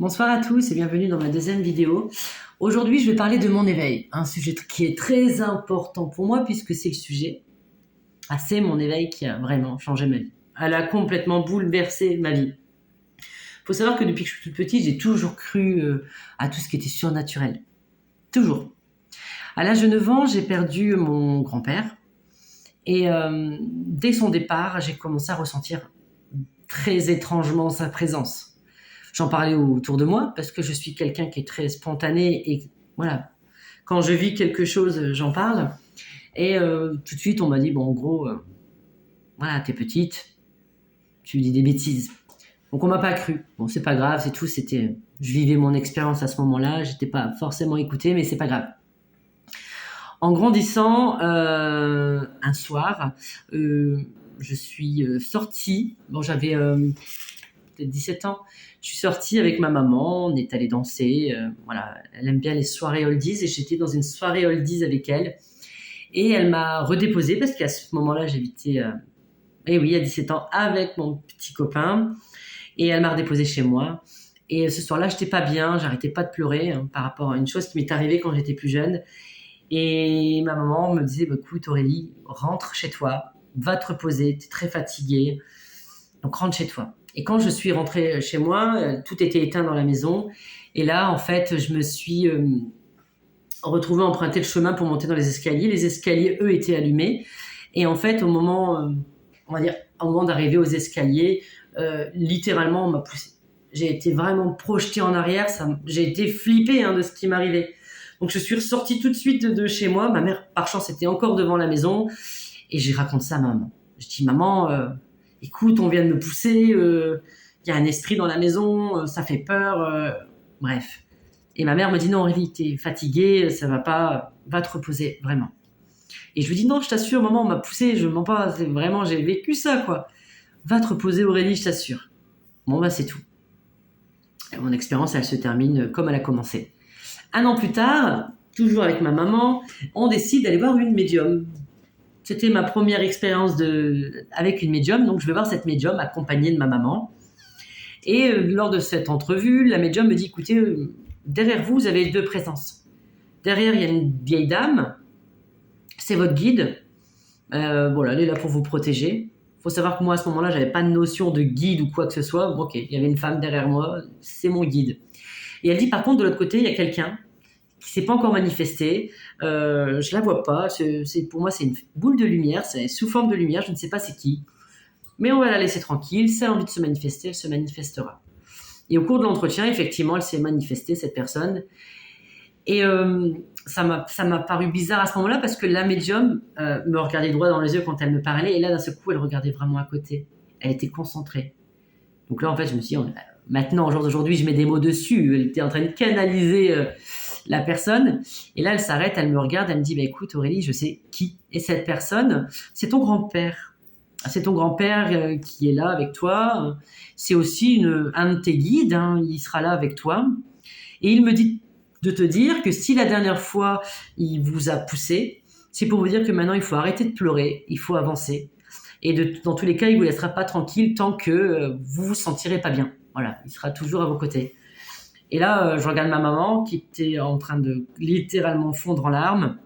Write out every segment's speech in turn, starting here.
Bonsoir à tous et bienvenue dans ma deuxième vidéo. Aujourd'hui, je vais parler de mon éveil, un sujet qui est très important pour moi puisque c'est le sujet. C'est mon éveil qui a vraiment changé ma vie. Elle a complètement bouleversé ma vie. Il faut savoir que depuis que je suis toute petite, j'ai toujours cru à tout ce qui était surnaturel. Toujours. À l'âge de 9 ans, j'ai perdu mon grand-père et dès son départ, j'ai commencé à ressentir très étrangement sa présence. J'en parlais autour de moi parce que je suis quelqu'un qui est très spontané et voilà, quand je vis quelque chose, j'en parle. Et tout de suite, on m'a dit, bon, en gros, voilà, t'es petite, tu dis des bêtises. Donc on m'a pas cru. Bon, c'est pas grave, c'est tout. Je vivais mon expérience à ce moment-là. J'étais pas forcément écoutée, mais c'est pas grave. En grandissant, un soir, je suis sortie. Bon, j'avais peut-être 17 ans. Je suis sortie avec ma maman, on est allé danser. Voilà, elle aime bien les soirées oldies et j'étais dans une soirée oldies avec elle. Et elle m'a redéposée parce qu'à ce moment-là, j'habitais, eh oui, à 17 ans avec mon petit copain. Et elle m'a redéposée chez moi. Et ce soir-là, j'étais pas bien, j'arrêtais pas de pleurer par rapport à une chose qui m'est arrivée quand j'étais plus jeune. Et ma maman me disait, bah, écoute Aurélie, rentre chez toi, va te reposer, t'es très fatiguée, donc rentre chez toi. Et quand je suis rentrée chez moi, tout était éteint dans la maison. Et là, en fait, je me suis retrouvée à emprunter le chemin pour monter dans les escaliers. Les escaliers, eux, étaient allumés. Et en fait, au moment, on va dire, au moment d'arriver aux escaliers, littéralement, on m'a poussée. J'ai été vraiment projetée en arrière. J'ai été flippée de ce qui m'arrivait. Donc, je suis ressortie tout de suite de chez moi. Ma mère, par chance, était encore devant la maison. Et j'ai raconté ça à maman. Je dis, maman, écoute, on vient de me pousser, y a un esprit dans la maison, ça fait peur, bref. Et ma mère me dit, non Aurélie, t'es fatiguée, ça va pas, va te reposer, vraiment. Et je lui dis, non, je t'assure, maman, on m'a poussé, je mens pas, c'est vraiment, j'ai vécu ça, quoi. Va te reposer Aurélie, je t'assure. Bon, bah c'est tout. Et mon expérience, elle se termine comme elle a commencé. Un an plus tard, toujours avec ma maman, on décide d'aller voir une médium. C'était ma première expérience avec une médium, donc je vais voir cette médium accompagnée de ma maman. Et lors de cette entrevue, la médium me dit, écoutez, derrière vous, vous avez deux présences. Derrière, il y a une vieille dame, c'est votre guide. Voilà, elle est là pour vous protéger. Il faut savoir que moi, à ce moment-là, j'avais pas de notion de guide ou quoi que ce soit. Bon, ok, il y avait une femme derrière moi, c'est mon guide. Et elle dit, par contre, de l'autre côté, il y a quelqu'un qui s'est pas encore manifesté. Je la vois pas. Pour moi, c'est une boule de lumière. C'est sous forme de lumière. Je ne sais pas c'est qui. Mais on va la laisser tranquille. Si elle a envie de se manifester, elle se manifestera. Et au cours de l'entretien, effectivement, elle s'est manifestée, cette personne. Et ça m'a paru bizarre à ce moment-là parce que la médium me regardait droit dans les yeux quand elle me parlait. Et là, d'un seul coup, elle regardait vraiment à côté. Elle était concentrée. Donc là, en fait, je me suis dit, maintenant, au jour d'aujourd'hui, je mets des mots dessus. Elle était en train de canaliser la personne. Et là, elle s'arrête, elle me regarde, elle me dit, bah, écoute Aurélie, je sais qui est cette personne. C'est ton grand-père. C'est ton grand-père qui est là avec toi. C'est aussi un de tes guides, il sera là avec toi. Et il me dit de te dire que si la dernière fois, il vous a poussé, c'est pour vous dire que maintenant, il faut arrêter de pleurer, il faut avancer. Et dans tous les cas, il vous laissera pas tranquille tant que vous vous sentirez pas bien. Voilà, il sera toujours à vos côtés. Et là, je regarde ma maman qui était en train de littéralement fondre en larmes.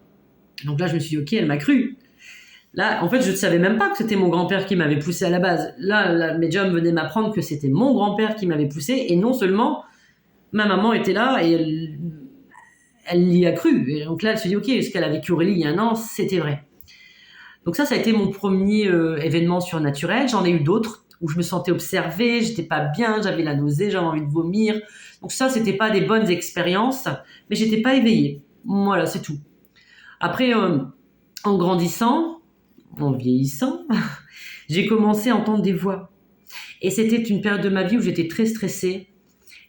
Donc là, je me suis dit, ok, elle m'a cru. Là, en fait, je ne savais même pas que c'était mon grand-père qui m'avait poussé à la base. Là, la médium venait m'apprendre que c'était mon grand-père qui m'avait poussé. Et non seulement, ma maman était là et elle y a cru. Et donc là, elle se dit, ok, ce qu'elle a vécu Aurélie il y a un an, c'était vrai. Donc ça a été mon premier événement surnaturel. J'en ai eu d'autres où je me sentais observée, j'étais pas bien, j'avais la nausée, j'avais envie de vomir. Donc ça, c'était pas des bonnes expériences, mais j'étais pas éveillée. Voilà, c'est tout. Après, en grandissant, en vieillissant, j'ai commencé à entendre des voix. Et c'était une période de ma vie où j'étais très stressée.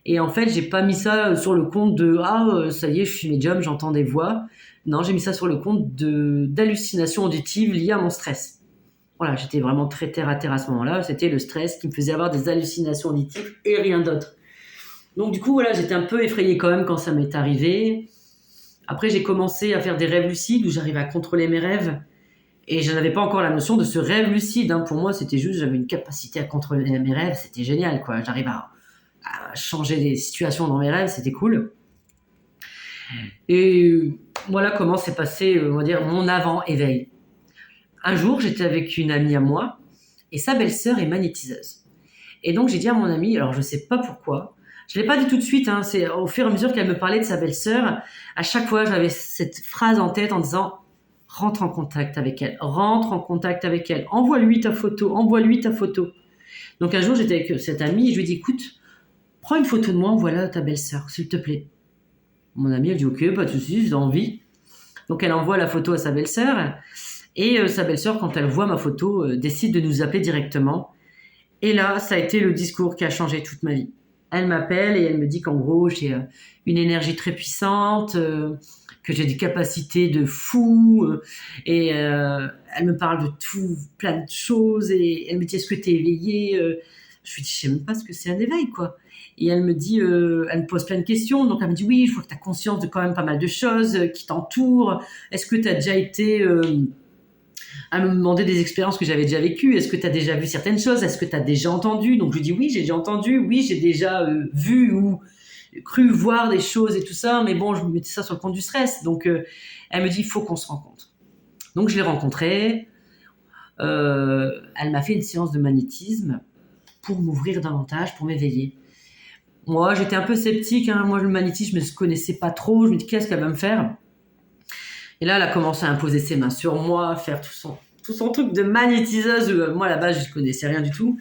Et en fait, j'ai pas mis ça sur le compte de ça y est, je suis médium, j'entends des voix. Non, j'ai mis ça sur le compte d'hallucinations auditives liées à mon stress. Voilà, j'étais vraiment très terre à terre à ce moment-là. C'était le stress qui me faisait avoir des hallucinations auditives et rien d'autre. Donc du coup, voilà, j'étais un peu effrayée quand même quand ça m'est arrivé. Après, j'ai commencé à faire des rêves lucides où j'arrivais à contrôler mes rêves. Et je n'avais pas encore la notion de ce rêve lucide. Pour moi, c'était juste, j'avais une capacité à contrôler mes rêves. C'était génial, quoi. J'arrive changer des situations dans mes rêves, c'était cool. Et voilà comment s'est passé, on va dire, mon avant-éveil. Un jour, j'étais avec une amie à moi, et sa belle-sœur est magnétiseuse. Et donc, j'ai dit à mon amie, alors je sais pas pourquoi, je l'ai pas dit tout de suite, hein, c'est au fur et à mesure qu'elle me parlait de sa belle-sœur, à chaque fois, j'avais cette phrase en tête en disant, rentre en contact avec elle, envoie-lui ta photo. Donc un jour, j'étais avec cette amie et je lui ai dit, écoute, prends une photo de moi, envoie-la à ta belle-sœur, s'il te plaît. Mon amie, elle dit, ok, pas de soucis, j'ai envie. Donc elle envoie la photo à sa belle-sœur et sa belle-sœur, quand elle voit ma photo, décide de nous appeler directement. Et là, ça a été le discours qui a changé toute ma vie. Elle m'appelle et elle me dit qu'en gros, j'ai une énergie très puissante, que j'ai des capacités de fou, et elle me parle de tout, plein de choses, et elle me dit, est-ce que tu es éveillée? Je lui dis, je sais même pas ce que c'est un éveil, quoi. Et elle me dit, elle me pose plein de questions, donc elle me dit, oui, je vois que tu as conscience de quand même pas mal de choses qui t'entourent. Est-ce que tu as déjà été... à me demander des expériences que j'avais déjà vécues. Est-ce que tu as déjà vu certaines choses? Est-ce que tu as déjà entendu? Donc je lui dis oui, j'ai déjà entendu, oui, j'ai déjà vu ou cru voir des choses et tout ça, mais bon, je me mettais ça sur le compte du stress. Donc elle me dit, il faut qu'on se rencontre. Donc je l'ai rencontrée. Elle m'a fait une séance de magnétisme pour m'ouvrir davantage, pour m'éveiller. Moi, j'étais un peu sceptique. Hein. Moi, le magnétisme, je ne connaissais pas trop. Je me dis, qu'est-ce qu'elle va me faire? Et là, elle a commencé à imposer ses mains sur moi, faire tout son truc de magnétiseuse. Moi, à la base, je ne connaissais rien du tout.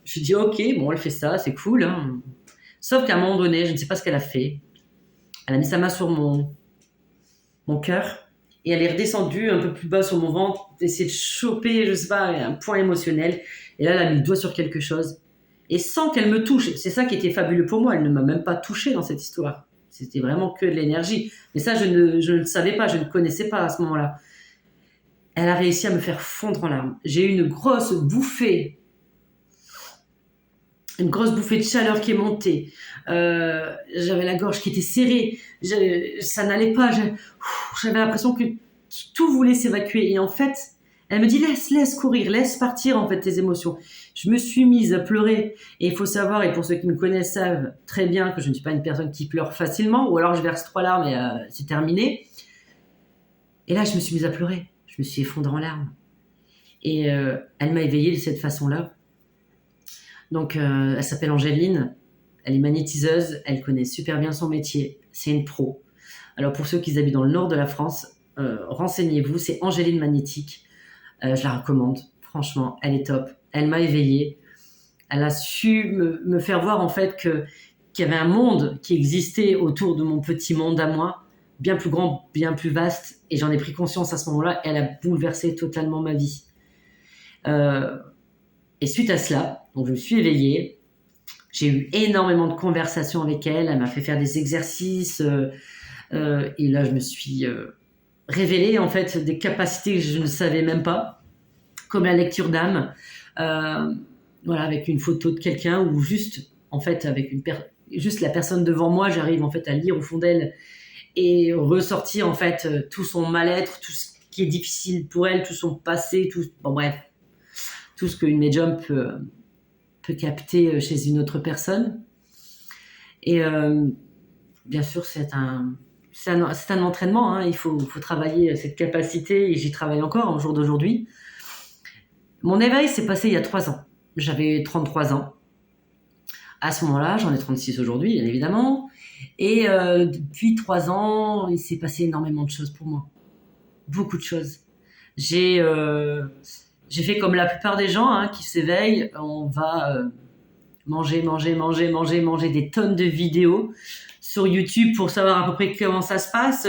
Je me dis, ok, bon, elle fait ça, c'est cool. Hein. Sauf qu'à un moment donné, je ne sais pas ce qu'elle a fait. Elle a mis sa main sur mon cœur et elle est redescendue un peu plus bas sur mon ventre, essayer de choper, je sais pas, un point émotionnel. Et là, elle a mis le doigt sur quelque chose. Et sans qu'elle me touche, c'est ça qui était fabuleux pour moi, elle ne m'a même pas touchée dans cette histoire. C'était vraiment que de l'énergie. Mais ça, je ne le savais pas, je ne connaissais pas à ce moment-là. Elle a réussi à me faire fondre en larmes. J'ai eu une grosse bouffée de chaleur qui est montée. J'avais la gorge qui était serrée. Ça n'allait pas. J'avais l'impression que tout voulait s'évacuer. Et en fait, elle me dit, laisse courir, laisse partir en fait tes émotions. Je me suis mise à pleurer. Et il faut savoir, et pour ceux qui me connaissent savent très bien que je ne suis pas une personne qui pleure facilement, ou alors je verse 3 larmes et c'est terminé. Et là, je me suis mise à pleurer. Je me suis effondrée en larmes. Et elle m'a éveillée de cette façon-là. Donc, elle s'appelle Angéline. Elle est magnétiseuse. Elle connaît super bien son métier. C'est une pro. Alors, pour ceux qui habitent dans le nord de la France, renseignez-vous. C'est Angéline Magnétique. Je la recommande. Franchement, elle est top. Elle m'a éveillée. Elle a su me faire voir en fait qu'il y avait un monde qui existait autour de mon petit monde à moi, bien plus grand, bien plus vaste. Et j'en ai pris conscience à ce moment-là. Elle a bouleversé totalement ma vie. Et suite à cela, donc je me suis éveillée. J'ai eu énormément de conversations avec elle. Elle m'a fait faire des exercices. Et là, je me suis révélée en fait des capacités que je ne savais même pas, comme la lecture d'âme. Voilà, avec une photo de quelqu'un ou juste en fait avec juste la personne devant moi, j'arrive en fait à lire au fond d'elle et ressortir en fait tout son mal-être, tout ce qui est difficile pour elle, tout son passé, bon bref, tout ce qu'une médium peut capter chez une autre personne. Et bien sûr, c'est un entraînement, hein. Il faut travailler cette capacité et j'y travaille encore au jour d'aujourd'hui. Mon éveil s'est passé il y a 3 ans. J'avais 33 ans. À ce moment-là, j'en ai 36 aujourd'hui, bien évidemment. Et depuis 3 ans, il s'est passé énormément de choses pour moi. Beaucoup de choses. J'ai fait comme la plupart des gens qui s'éveillent. On va manger des tonnes de vidéos sur YouTube pour savoir à peu près comment ça se passe,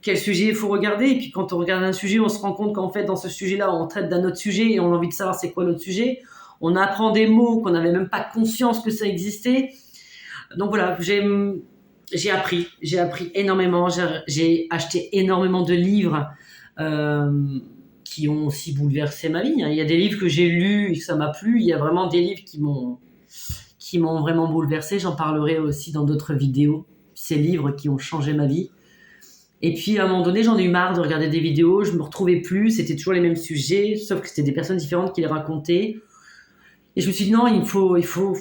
quel sujet il faut regarder. Et puis quand on regarde un sujet, on se rend compte qu'en fait, dans ce sujet-là, on traite d'un autre sujet et on a envie de savoir c'est quoi l'autre sujet. On apprend des mots qu'on n'avait même pas conscience que ça existait. Donc voilà, j'ai appris énormément. J'ai acheté énormément de livres qui ont aussi bouleversé ma vie. Il y a des livres que j'ai lus et que ça m'a plu. Il y a vraiment des livres qui m'ont vraiment bouleversé. J'en parlerai aussi dans d'autres vidéos. Ces livres qui ont changé ma vie. Et puis, à un moment donné, j'en ai eu marre de regarder des vidéos. Je me retrouvais plus. C'était toujours les mêmes sujets, sauf que c'était des personnes différentes qui les racontaient. Et je me suis dit, non, il faut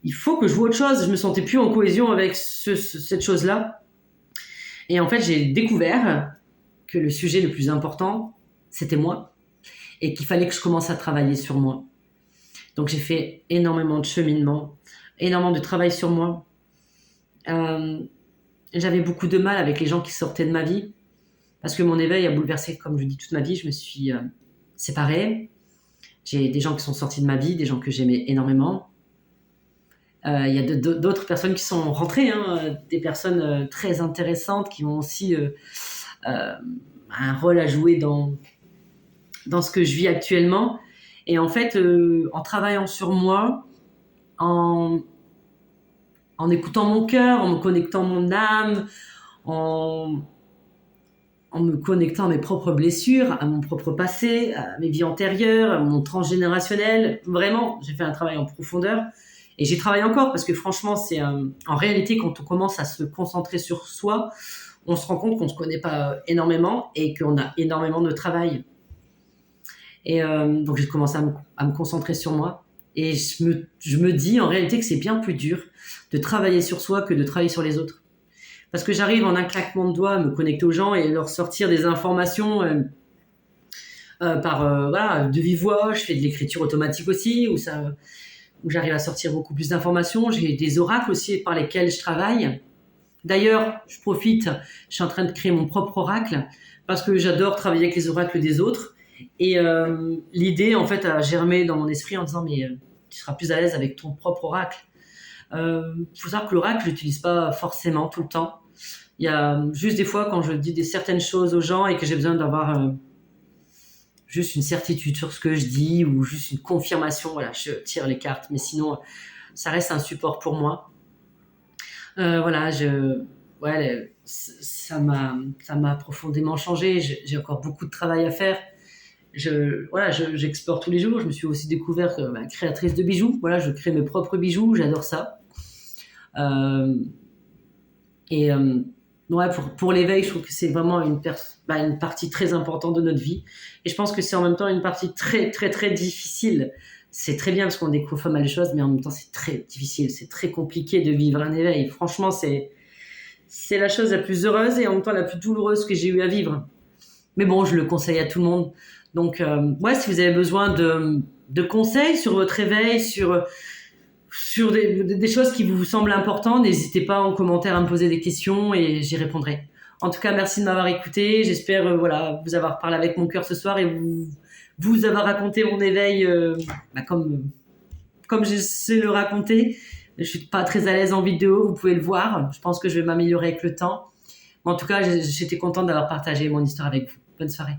il faut que je vois autre chose. Je me sentais plus en cohésion avec cette chose-là. Et en fait, j'ai découvert que le sujet le plus important, c'était moi, et qu'il fallait que je commence à travailler sur moi. Donc j'ai fait énormément de cheminement, énormément de travail sur moi. J'avais beaucoup de mal avec les gens qui sortaient de ma vie, parce que mon éveil a bouleversé, comme je dis, toute ma vie. Je me suis séparée. J'ai des gens qui sont sortis de ma vie, des gens que j'aimais énormément. Il y a d'autres personnes qui sont rentrées, hein, des personnes très intéressantes qui ont aussi un rôle à jouer dans ce que je vis actuellement. Et en fait, en travaillant sur moi, en écoutant mon cœur, en me connectant mon âme, en me connectant à mes propres blessures, à mon propre passé, à mes vies antérieures, à mon transgénérationnel. Vraiment, j'ai fait un travail en profondeur. Et j'y travaille encore parce que franchement, en réalité, quand on commence à se concentrer sur soi, on se rend compte qu'on ne se connaît pas énormément et qu'on a énormément de travail. Et donc, j'ai commencé à me concentrer sur moi. Et je me dis en réalité que c'est bien plus dur de travailler sur soi que de travailler sur les autres. Parce que j'arrive en un claquement de doigts à me connecter aux gens et leur sortir des informations par de vive voix. Je fais de l'écriture automatique aussi, où j'arrive à sortir beaucoup plus d'informations. J'ai des oracles aussi par lesquels je travaille. D'ailleurs, je profite, je suis en train de créer mon propre oracle parce que j'adore travailler avec les oracles des autres. Et l'idée, en fait, a germé dans mon esprit en disant mais tu seras plus à l'aise avec ton propre oracle. Faut savoir que l'oracle, je l'utilise pas forcément tout le temps. Il y a juste des fois quand je dis certaines choses aux gens et que j'ai besoin d'avoir juste une certitude sur ce que je dis ou juste une confirmation, voilà, je tire les cartes. Mais sinon, ça reste un support pour moi. Voilà, ça m'a profondément changé. J'ai encore beaucoup de travail à faire. J'explore tous les jours. Je me suis aussi découverte créatrice de bijoux. Voilà, je crée mes propres bijoux. J'adore ça. Ouais, pour l'éveil, je trouve que c'est vraiment une partie très importante de notre vie. Et je pense que c'est en même temps une partie très, très, très difficile. C'est très bien parce qu'on découvre pas mal de choses, mais en même temps, c'est très difficile. C'est très compliqué de vivre un éveil. Franchement, c'est la chose la plus heureuse et en même temps la plus douloureuse que j'ai eu à vivre. Mais bon, je le conseille à tout le monde. Donc, ouais, si vous avez besoin de conseils sur votre éveil, sur des choses qui vous semblent importantes, n'hésitez pas en commentaire à me poser des questions et j'y répondrai. En tout cas, merci de m'avoir écouté. J'espère vous avoir parlé avec mon cœur ce soir et vous avoir raconté mon éveil comme je sais le raconter. Je suis pas très à l'aise en vidéo, vous pouvez le voir. Je pense que je vais m'améliorer avec le temps. Mais en tout cas, j'étais contente d'avoir partagé mon histoire avec vous. Bonne soirée.